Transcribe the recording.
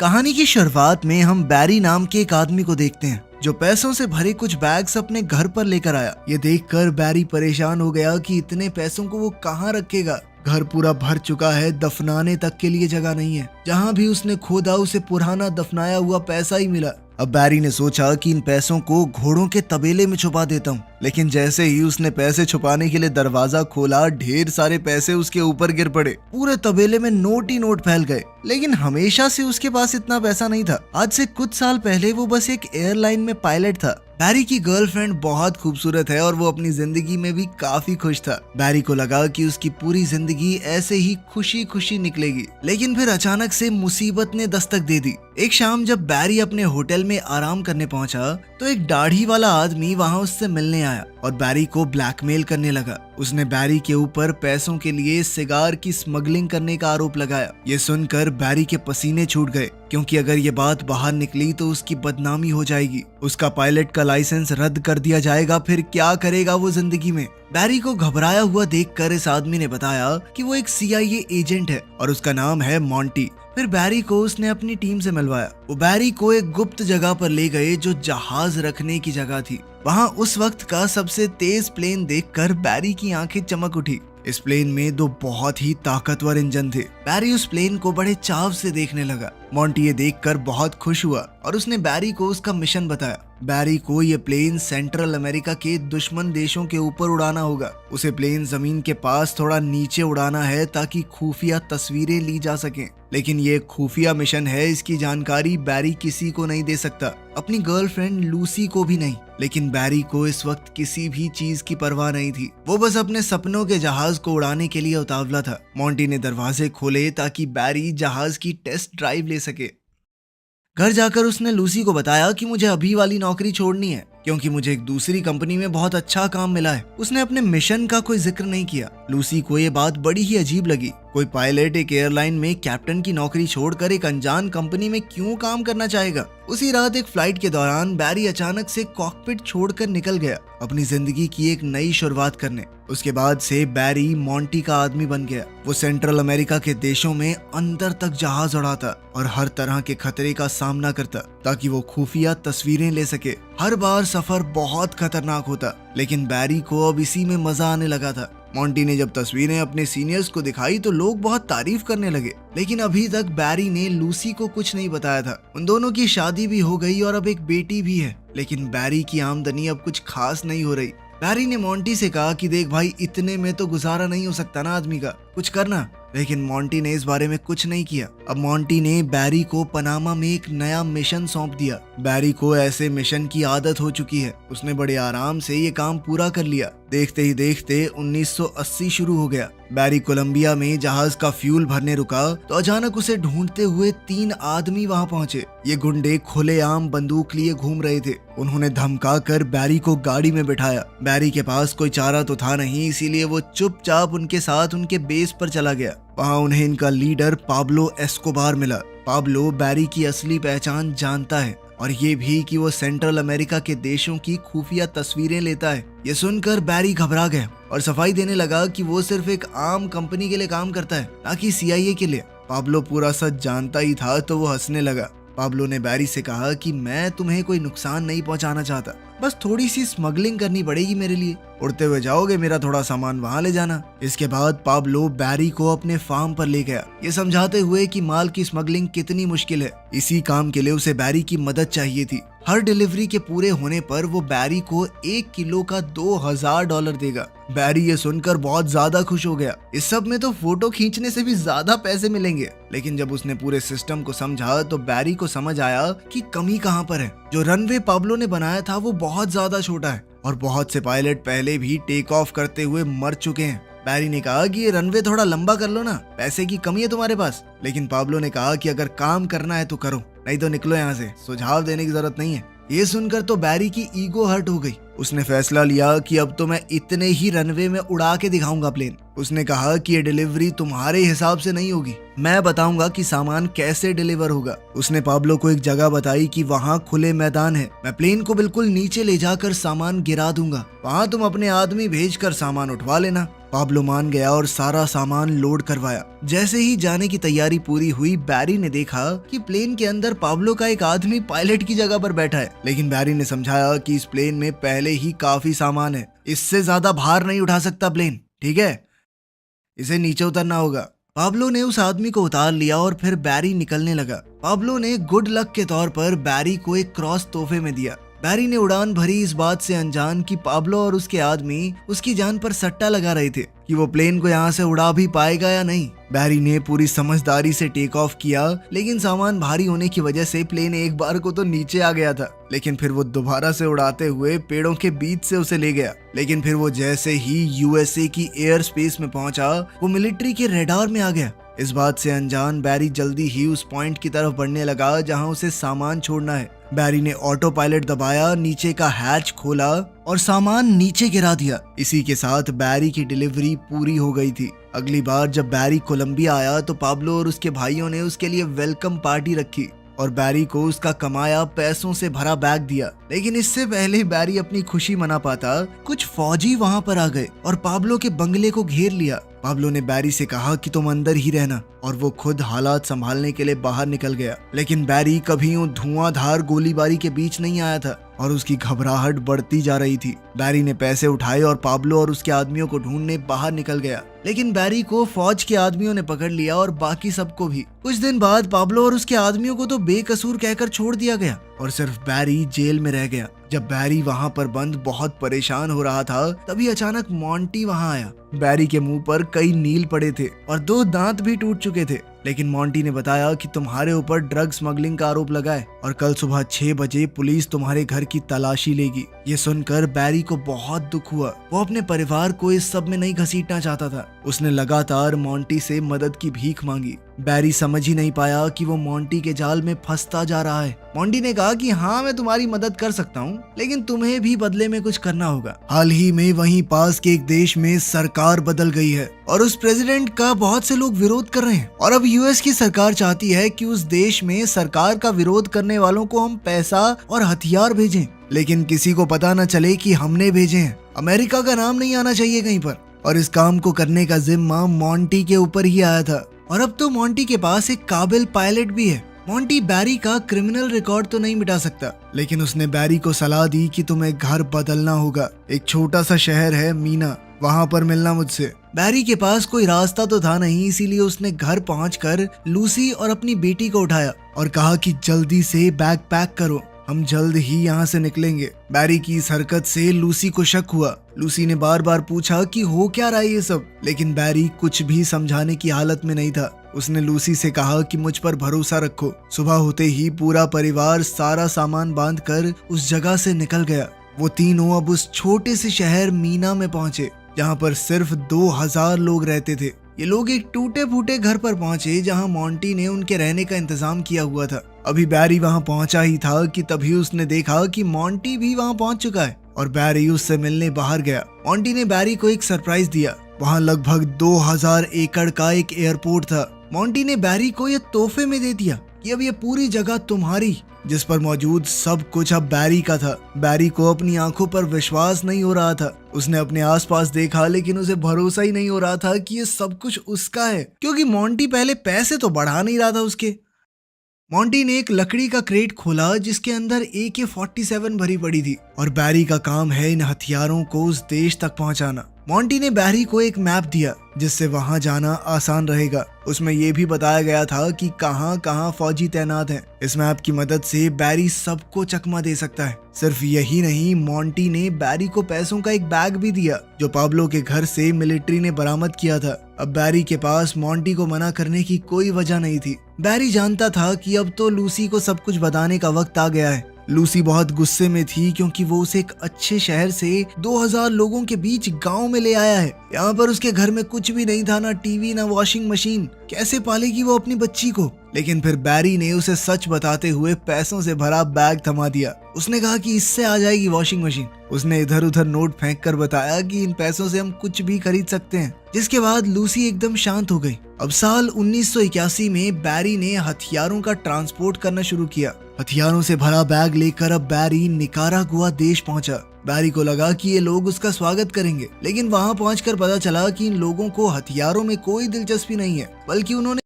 कहानी की शुरुआत में हम बैरी नाम के एक आदमी को देखते हैं जो पैसों से भरे कुछ बैग्स अपने घर पर लेकर आया। ये देखकर बैरी परेशान हो गया कि इतने पैसों को वो कहाँ रखेगा। घर पूरा भर चुका है, दफनाने तक के लिए जगह नहीं है। जहाँ भी उसने खोदा उसे पुराना दफनाया हुआ पैसा ही मिला। अब बैरी ने सोचा कि इन पैसों को घोड़ों के तबेले में छुपा देता हूँ, लेकिन जैसे ही उसने पैसे छुपाने के लिए दरवाजा खोला, ढेर सारे पैसे उसके ऊपर गिर पड़े। पूरे तबेले में नोट ही नोट फैल गए। लेकिन हमेशा से उसके पास इतना पैसा नहीं था। आज से कुछ साल पहले वो बस एक एयरलाइन में पायलट था। बैरी की गर्लफ्रेंड बहुत खूबसूरत है और वो अपनी जिंदगी में भी काफी खुश था। बैरी को लगा कि उसकी पूरी जिंदगी ऐसे ही खुशी खुशी निकलेगी, लेकिन फिर अचानक से मुसीबत ने दस्तक दे दी। एक शाम जब बैरी अपने होटल में आराम करने पहुंचा तो एक दाढ़ी वाला आदमी वहां उससे मिलने आया और बैरी को ब्लैकमेल करने लगा। उसने बैरी के ऊपर पैसों के लिए सिगार की स्मगलिंग करने का आरोप लगाया। ये सुनकर बैरी के पसीने छूट गए, क्योंकि अगर ये बात बाहर निकली तो उसकी बदनामी हो जाएगी। उसका पायलट का लाइसेंस रद्द कर दिया जाएगा। फिर क्या करेगा वो जिंदगी में। बैरी को घबराया हुआ देखकर इस आदमी ने बताया कि वो एक CIA एजेंट है और उसका नाम है मॉन्टी। फिर बैरी को उसने अपनी टीम से मिलवाया। वो बैरी को एक गुप्त जगह पर ले गए जो जहाज रखने की जगह थी। वहां उस वक्त का सबसे तेज प्लेन देखकर बैरी की आंखें चमक उठी। इस प्लेन में 2 बहुत ही ताकतवर इंजन थे। बैरी उस प्लेन को बड़े चाव से देखने लगा। मॉन्टी ये देखकर बहुत खुश हुआ और उसने बैरी को उसका मिशन बताया। बैरी को ये प्लेन सेंट्रल अमेरिका के दुश्मन देशों के ऊपर उड़ाना होगा। उसे प्लेन जमीन के पास थोड़ा नीचे उड़ाना है ताकि खुफिया तस्वीरें ली जा सकें। लेकिन ये खुफिया मिशन है, इसकी जानकारी बैरी किसी को नहीं दे सकता, अपनी गर्लफ्रेंड लूसी को भी नहीं। लेकिन बैरी को इस वक्त किसी भी चीज की परवाह नहीं थी। वो बस अपने सपनों के जहाज को उड़ाने के लिए उतावला था। मॉन्टी ने दरवाजे खोले ताकि बैरी जहाज की टेस्ट ड्राइव ले सके। घर जाकर उसने लूसी को बताया कि मुझे अभी वाली नौकरी छोड़नी है, क्योंकि मुझे एक दूसरी कंपनी में बहुत अच्छा काम मिला है। उसने अपने मिशन का कोई जिक्र नहीं किया। लूसी को ये बात बड़ी ही अजीब लगी। कोई पायलट एक एयरलाइन में कैप्टन की नौकरी छोड़कर एक अनजान कंपनी में क्यों काम करना चाहेगा। उसी रात एक फ्लाइट के दौरान बैरी अचानक से कॉकपिट छोड़कर निकल गया, अपनी जिंदगी की एक नई शुरुआत करने। उसके बाद से बैरी मॉन्टी का आदमी बन गया। वो सेंट्रल अमेरिका के देशों में अंदर तक जहाज उड़ाता और हर तरह के खतरे का सामना करता ताकि वो खुफिया तस्वीरें ले सके। हर बार सफर बहुत खतरनाक होता, लेकिन बैरी को अब इसी में मजा आने लगा था। मॉन्टी ने जब तस्वीरें अपने सीनियर्स को दिखाई तो लोग बहुत तारीफ करने लगे, लेकिन अभी तक बैरी ने लूसी को कुछ नहीं बताया था। उन दोनों की शादी भी हो गई और अब एक बेटी भी है, लेकिन बैरी की आमदनी अब कुछ खास नहीं हो रही। बैरी ने मॉन्टी से कहा कि देख भाई, इतने में तो गुजारा नहीं हो सकता ना आदमी का, कुछ करना। लेकिन मॉन्टी ने इस बारे में कुछ नहीं किया। अब मॉन्टी ने बैरी को पनामा में एक नया मिशन सौंप दिया। बैरी को ऐसे मिशन की आदत हो चुकी है। उसने बड़े आराम से ये काम पूरा कर लिया। देखते ही देखते 1980 शुरू हो गया। बैरी कोलंबिया में जहाज का फ्यूल भरने रुका तो अचानक उसे ढूंढते हुए 3 आदमी वहां पहुंचे। ये गुंडे खुलेआम बंदूक लिए घूम रहे थे। उन्होंने धमका कर बैरी को गाड़ी में बिठाया। बैरी के पास कोई चारा तो था नहीं, इसीलिए वो चुपचाप उनके साथ उनके बेस पर चला गया। वहां उन्हें इनका लीडर पाब्लो एस्कोबार मिला। पाब्लो बैरी की असली पहचान जानता है और ये भी कि वो सेंट्रल अमेरिका के देशों की खुफिया तस्वीरें लेता है। ये सुनकर बैरी घबरा गया और सफाई देने लगा कि वो सिर्फ एक आम कंपनी के लिए काम करता है, ना कि CIA के लिए। पाब्लो पूरा सच जानता ही था तो वो हंसने लगा। पाब्लो ने बैरी से कहा कि मैं तुम्हें कोई नुकसान नहीं पहुंचाना चाहता, बस थोड़ी सी स्मगलिंग करनी पड़ेगी मेरे लिए। उड़ते हुए जाओगे, मेरा थोड़ा सामान वहां ले जाना। इसके बाद पाब्लो बैरी को अपने फार्म पर ले गया, ये समझाते हुए कि माल की स्मगलिंग कितनी मुश्किल है। इसी काम के लिए उसे बैरी की मदद चाहिए थी। हर डिलीवरी के पूरे होने पर वो बैरी को 1 किलो का $2000 देगा। बैरी ये सुनकर बहुत ज्यादा खुश हो गया। इस सब में तो फोटो खींचने से भी ज्यादा पैसे मिलेंगे। लेकिन जब उसने पूरे सिस्टम को समझा तो बैरी को समझ आया कि कमी कहाँ पर है। जो रनवे पाब्लो ने बनाया था वो बहुत ज्यादा छोटा है और बहुत से पायलट पहले भी टेक ऑफ करते हुए मर चुके हैं। बैरी ने कहा कि ये रनवे थोड़ा लंबा कर लो ना, पैसे की कमी है तुम्हारे पास। लेकिन पाब्लो ने कहा कि अगर काम करना है तो करो, नहीं तो निकलो यहाँ से, सुझाव देने की जरूरत नहीं है। ये सुनकर तो बैरी की ईगो हर्ट हो गई। उसने फैसला लिया कि अब तो मैं इतने ही रनवे में उड़ा के दिखाऊंगा प्लेन। उसने कहा कि ये डिलीवरी तुम्हारे हिसाब से नहीं होगी, मैं बताऊंगा कि सामान कैसे डिलीवर होगा। उसने पाब्लो को एक जगह बताई कि वहाँ खुले मैदान है, मैं प्लेन को बिल्कुल नीचे ले जाकर सामान गिरा दूंगा, वहाँ तुम अपने आदमी भेजकर सामान उठवा लेना। पाब्लो मान गया और सारा सामान लोड करवाया। जैसे ही जाने की तैयारी पूरी हुई, बैरी ने देखा कि प्लेन के अंदर पाब्लो का एक आदमी पायलट की जगह पर बैठा है। लेकिन बैरी ने समझाया कि इस प्लेन में पहले ही काफी सामान है, इससे ज्यादा भार नहीं उठा सकता प्लेन, ठीक है, इसे नीचे उतरना होगा। पाब्लो ने उस आदमी को उतार लिया और फिर बैरी निकलने लगा। पाब्लो ने गुड लक के तौर पर बैरी को एक क्रॉस तोहफे में दिया। बैरी ने उड़ान भरी, इस बात से अनजान कि पाब्लो और उसके आदमी उसकी जान पर सट्टा लगा रहे थे कि वो प्लेन को यहाँ से उड़ा भी पाएगा या नहीं। बैरी ने पूरी समझदारी से टेक ऑफ किया, लेकिन सामान भारी होने की वजह से प्लेन एक बार को तो नीचे आ गया था, लेकिन फिर वो दोबारा से उड़ाते हुए पेड़ों के बीच से उसे ले गया। लेकिन फिर वो जैसे ही यूएसए की एयर स्पेस में पहुंचा, वो मिलिट्री के रेडार में आ गया। इस बात से अनजान बैरी जल्दी ही उस पॉइंट की तरफ बढ़ने लगा जहां उसे सामान छोड़ना है। बैरी ने ऑटो पायलट दबाया, नीचे का हैच खोला और सामान नीचे गिरा दिया। इसी के साथ बैरी की डिलीवरी पूरी हो गई थी। अगली बार जब बैरी कोलंबिया आया तो पाब्लो और उसके भाइयों ने उसके लिए वेलकम पार्टी रखी और बैरी को उसका कमाया पैसों से भरा बैग दिया। लेकिन इससे पहले बैरी अपनी खुशी मना पाता, कुछ फौजी वहां पर आ गए और पाब्लो के बंगले को घेर लिया। पाब्लो ने बैरी से कहा कि तुम अंदर ही रहना और वो खुद हालात संभालने के लिए बाहर निकल गया। लेकिन बैरी कभी यूं धुआंधार गोलीबारी के बीच नहीं आया था और उसकी घबराहट बढ़ती जा रही थी। बैरी ने पैसे उठाए और पाब्लो और उसके आदमियों को ढूंढने बाहर निकल गया। लेकिन बैरी को फौज के आदमियों ने पकड़ लिया और बाकी सबको भी। कुछ दिन बाद पाब्लो और उसके आदमियों को तो बेकसूर कहकर छोड़ दिया गया और सिर्फ बैरी जेल में रह गया। जब बैरी वहां पर बंद बहुत परेशान हो रहा था, तभी अचानक मॉन्टी वहां आया। बैरी के मुंह पर कई नील पड़े थे और 2 दांत भी टूट चुके थे। लेकिन मॉन्टी ने बताया कि तुम्हारे ऊपर ड्रग स्मगलिंग का आरोप लगा है और कल सुबह 6 बजे पुलिस तुम्हारे घर की तलाशी लेगी। ये सुनकर बैरी को बहुत दुख हुआ। वो अपने परिवार को इस सब में नहीं घसीटना चाहता था। उसने लगातार मॉन्टी से मदद की भीख मांगी। बैरी समझ ही नहीं पाया कि वो मॉन्टी के जाल में फंसता जा रहा है। मॉन्टी ने कहा कि हाँ, मैं तुम्हारी मदद कर सकता हूँ, लेकिन तुम्हें भी बदले में कुछ करना होगा। हाल ही में वहीं पास के एक देश में सरकार बदल गई है और उस प्रेसिडेंट का बहुत से लोग विरोध कर रहे हैं और अब यूएस की सरकार चाहती है कि उस देश में सरकार का विरोध करने वालों को हम पैसा और हथियार भेजें, लेकिन किसी को पता न चले कि हमने भेजे हैं। अमेरिका का नाम नहीं आना चाहिए कहीं पर। और इस काम को करने का जिम्मा मॉन्टी के ऊपर ही आया था और अब तो मॉन्टी के पास एक काबिल पायलट भी है। मॉन्टी बैरी का क्रिमिनल रिकॉर्ड तो नहीं मिटा सकता, लेकिन उसने बैरी को सलाह दी कि तुम्हें घर बदलना होगा। एक छोटा सा शहर है मीना, वहाँ पर मिलना मुझसे। बैरी के पास कोई रास्ता तो था नहीं, इसीलिए उसने घर पहुंचकर लूसी और अपनी बेटी को उठाया और कहा कि जल्दी से बैग पैक करो, हम जल्द ही यहाँ से निकलेंगे। बैरी की इस हरकत से लूसी को शक हुआ। लूसी ने बार बार पूछा कि हो क्या रहा है ये सब, लेकिन बैरी कुछ भी समझाने की हालत में नहीं था। उसने लूसी से कहा कि मुझ पर भरोसा रखो। सुबह होते ही पूरा परिवार सारा सामान बांधकर उस जगह से निकल गया। वो तीनों अब उस छोटे से शहर मीना में पहुंचे, जहाँ पर सिर्फ 2000 लोग रहते थे। ये लोग एक टूटे फूटे घर पर पहुंचे जहां मॉन्टी ने उनके रहने का इंतजाम किया हुआ था। अभी बैरी वहां पहुंचा ही था कि तभी उसने देखा कि मॉन्टी भी वहां पहुंच चुका है और बैरी उससे मिलने बाहर गया। मॉन्टी ने बैरी को एक सरप्राइज दिया। वहां लगभग 2000 एकड़ का एक एयरपोर्ट था। मॉन्टी ने बैरी को यह तोहफे में दे दिया कि अब ये पूरी जगह तुम्हारी, जिस पर मौजूद सब कुछ अब बैरी का था। बैरी को अपनी आंखों पर विश्वास नहीं हो रहा था। उसने अपने आसपास देखा, लेकिन उसे भरोसा ही नहीं हो रहा था कि ये सब कुछ उसका है, क्योंकि मॉन्टी पहले पैसे तो बढ़ा नहीं रहा था उसके। मॉन्टी ने एक लकड़ी का क्रेट खोला जिसके अंदर AK-47 भरी पड़ी थी और बैरी का काम है इन हथियारों को उस देश तक पहुंचाना। मॉन्टी ने बैरी को एक मैप दिया जिससे वहां जाना आसान रहेगा। उसमें यह भी बताया गया था कि कहां कहां फौजी तैनात हैं। इस मैप की मदद से बैरी सबको चकमा दे सकता है। सिर्फ यही नहीं, मॉन्टी ने बैरी को पैसों का एक बैग भी दिया जो पाब्लो के घर से मिलिट्री ने बरामद किया था। अब बैरी के पास मॉन्टी को मना करने की कोई वजह नहीं थी। बैरी जानता था कि अब तो लूसी को सब कुछ बताने का वक्त आ गया है। लूसी बहुत गुस्से में थी क्योंकि वो उसे एक अच्छे शहर से 2000 लोगों के बीच गांव में ले आया है। यहाँ पर उसके घर में कुछ भी नहीं था, ना टीवी ना वॉशिंग मशीन। कैसे पालेगी वो अपनी बच्ची को? लेकिन फिर बैरी ने उसे सच बताते हुए पैसों से भरा बैग थमा दिया। उसने कहा कि इससे आ जाएगी वॉशिंग मशीन। उसने इधर उधर नोट फेंक कर बताया कि इन पैसों से हम कुछ भी खरीद सकते हैं, जिसके बाद लूसी एकदम शांत हो गई। अब साल 1981 में बैरी ने हथियारों का ट्रांसपोर्ट करना शुरू किया। हथियारों से भरा बैग लेकर अब बैरी निकारागुआ देश पहुंचा। बैरी को लगा कि ये लोग उसका स्वागत करेंगे, लेकिन वहां पहुंचकर पता चला कि इन लोगों को हथियारों में कोई दिलचस्पी नहीं है, बल्कि उन्होंने